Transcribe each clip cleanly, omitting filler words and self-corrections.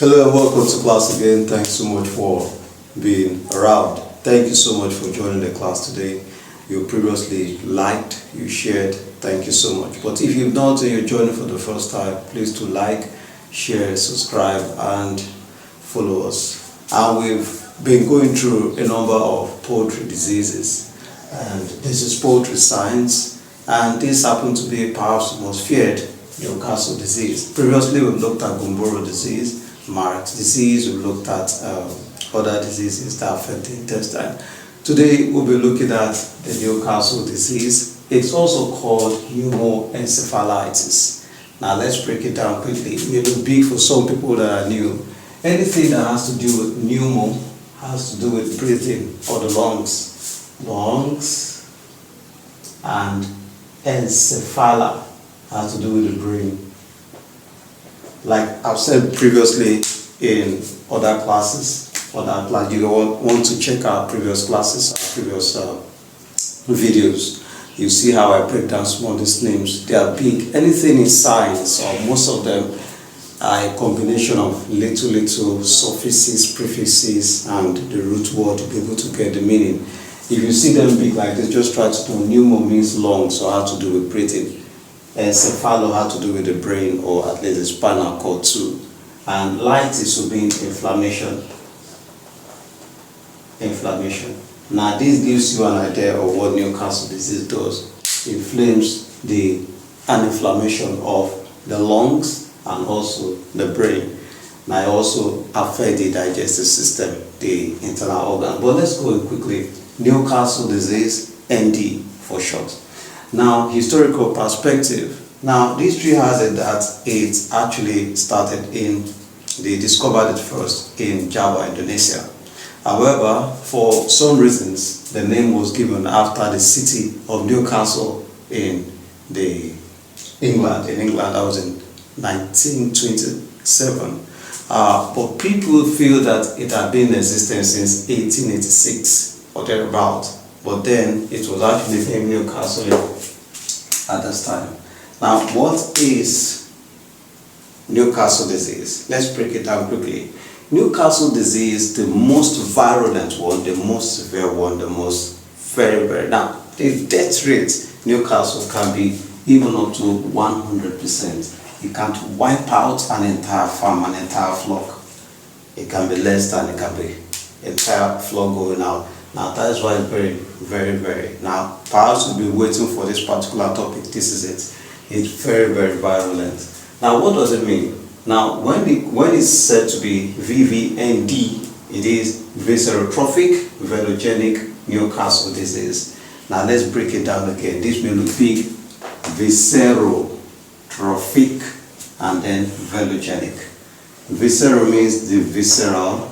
Hello and welcome to class again. Thanks so much for being around. Thank you so much for joining the class today. You previously liked, you shared, thank you so much. But if you've not and you're joining for the first time, please do like, share, subscribe and follow us. And we've been going through a number of poultry diseases, and this is poultry science, and this happened to be perhaps the most feared Newcastle disease. Previously we've looked at Gumboro disease, Mark's disease, we've looked at other diseases that affect the intestine. Today we'll be looking at the Newcastle disease. It's also called pneumoencephalitis. Now let's break it down quickly. It may look big for some people that are new. Anything that has to do with pneumo has to do with breathing or the lungs. Lungs, and encephala has to do with the brain. Like I've said previously in other classes, you want to check our previous classes, our previous videos. You see how I break down some of these names. They are big. Anything in science, or most of them, are a combination of little suffixes, prefixes, and the root word to be able to get the meaning. If you see them big like this, just try to know. Pneumo means lungs, so how to do with breathing. Encephalo had to do with the brain, or at least the spinal cord too. And litis will be inflammation. Now this gives you an idea of what Newcastle disease does. It inflames an inflammation of the lungs and also the brain. Now it also affects the digestive system, the internal organ. But let's go quickly. Newcastle disease, ND for short. Now, historical perspective. Now, the history has it that it actually started they discovered it first in Java, Indonesia. However, for some reasons, the name was given after the city of Newcastle in England. That was in 1927. But people feel that it had been in existence since 1886 or thereabout. But then it was actually named Newcastle at this time. Now, what is Newcastle disease? Let's break it down quickly. Newcastle disease, the most virulent one, the most severe one, the most very. Now, the death rate Newcastle can be even up to 100%. It can wipe out an entire farm, an entire flock. It can be less than, it can be entire flock going out. Now that is why it's very. Now perhaps you'll be waiting for this particular topic. This is it. It's very virulent. Now what does it mean? Now when it's said to be VVND, it is viscerotropic velogenic Newcastle disease. Now let's break it down again. This may look big. Viscerotropic and then velogenic. Visceral means the visceral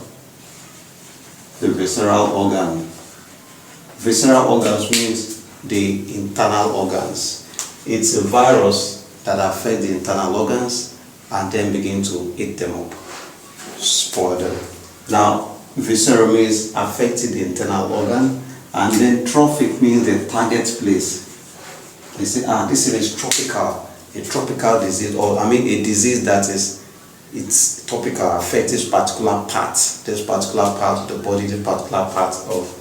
organ. Visceral organs means the internal organs. It's a virus that affects the internal organs and then begin to eat them up, spoil them. Now, visceral means affecting the internal organ, and then trophic means the target place. They say, this is tropical, a tropical disease, or a disease that it's topical, affects this particular part of the body, this particular part of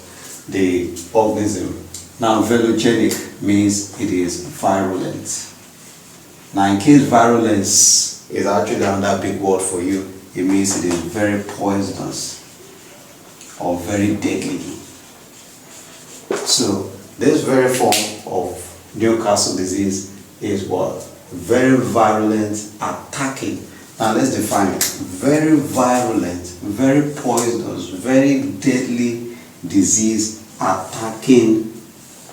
the organism. Now, velogenic means it is virulent. Now, in case virulence is actually another big word for you, it means it is very poisonous or very deadly. So, this very form of Newcastle disease is what? Very virulent, attacking. Now let's define it. Very virulent, very poisonous, very deadly disease attacking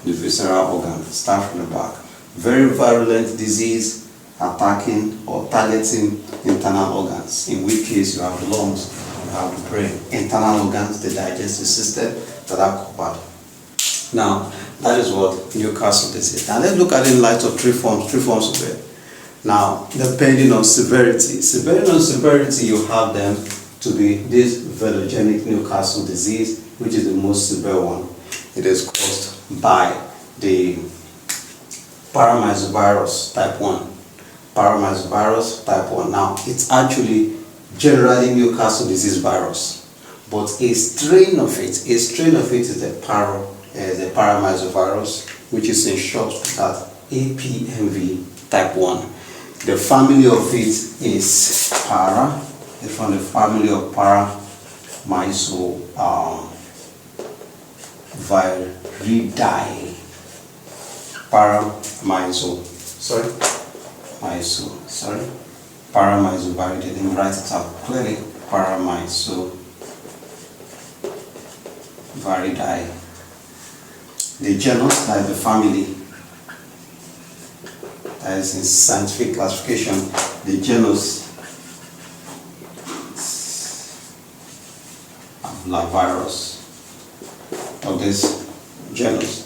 the visceral organ. Start from the back. Very virulent disease attacking or targeting internal organs. In which case you have the lungs, you have the brain, internal organs, the digestive system that are covered. Now that is what Newcastle disease. Now let's look at it in light of three forms of it. Now, depending on severity, you have them to be this velogenic Newcastle disease, which is the most severe one. It is caused by the paramyxovirus type 1. Paramyxovirus type 1. Now, it's actually generally Newcastle disease virus, but a strain of it is the paramyxovirus, which is in short as APMV type 1. The family of it is it's from the family of paramyxoviridae. Paramyxoviridae. Let me write it out clearly. Paramyxoviridae. The genus, that is the family, that is in scientific classification, the genus virus of this genus.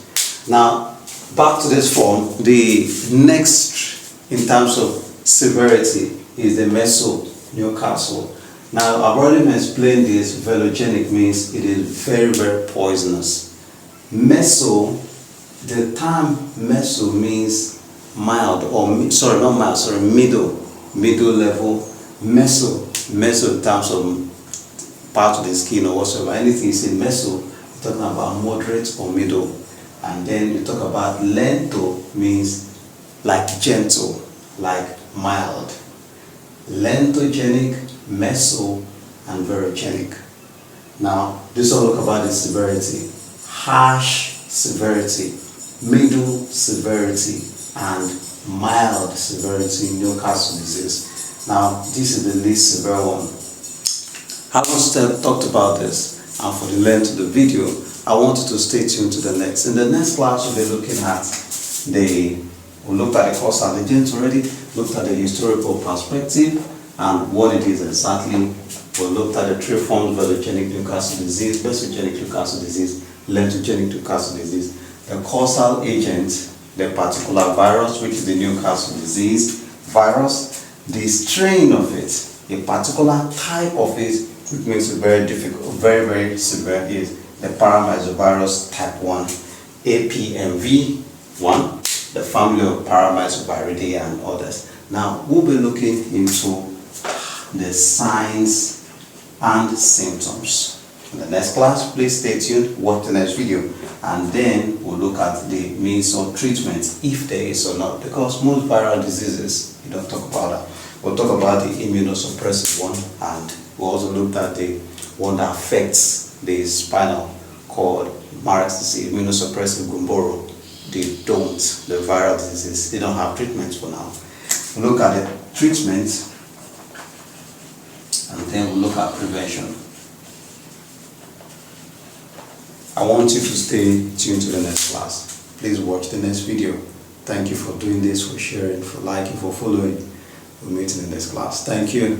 Now, back to this form, the next in terms of severity is the Newcastle. Now, I've already explained this. Velogenic means it is very, very poisonous. The term meso means mild, or sorry, not mild, sorry, middle level. Meso in terms of part of the skin or whatsoever. Anything is in meso, you're talking about moderate or middle. And then you talk about lento, means like gentle, like mild. Lentogenic, meso, and virogenic. Now, this all look about the severity. Harsh severity, middle severity, and mild severity in Newcastle disease. Now, this is the least severe one. Having talked about this, and for the length of the video, I want you to stay tuned to the next. In the next class, we'll be looking at we looked at the causal agents already, looked at the historical perspective, and what it is exactly. We looked at the three forms: velogenic Newcastle disease, viscerogenic Newcastle disease, lentogenic Newcastle disease. The causal agent, the particular virus, which is the Newcastle disease virus, the strain of it, a particular type of it, which makes it very difficult, very, very severe, is the paramyxovirus type 1, APMV1, the family of paramyxoviridae and others. Now, we'll be looking into the signs and symptoms. In the next class, please stay tuned, watch the next video, and then we'll look at the means of treatment, if there is or not, because most viral diseases, you don't talk about that. We'll talk about the immunosuppressive one, and we also looked at the one that affects the spinal called Marek's disease, immunosuppressive Gumboro. They don't, the viral disease, they don't have treatments for now. We'll look at the treatment, and then we'll look at prevention. I want you to stay tuned to the next class. Please watch the next video. Thank you for doing this, for sharing, for liking, for following. We'll meet in the next class. Thank you.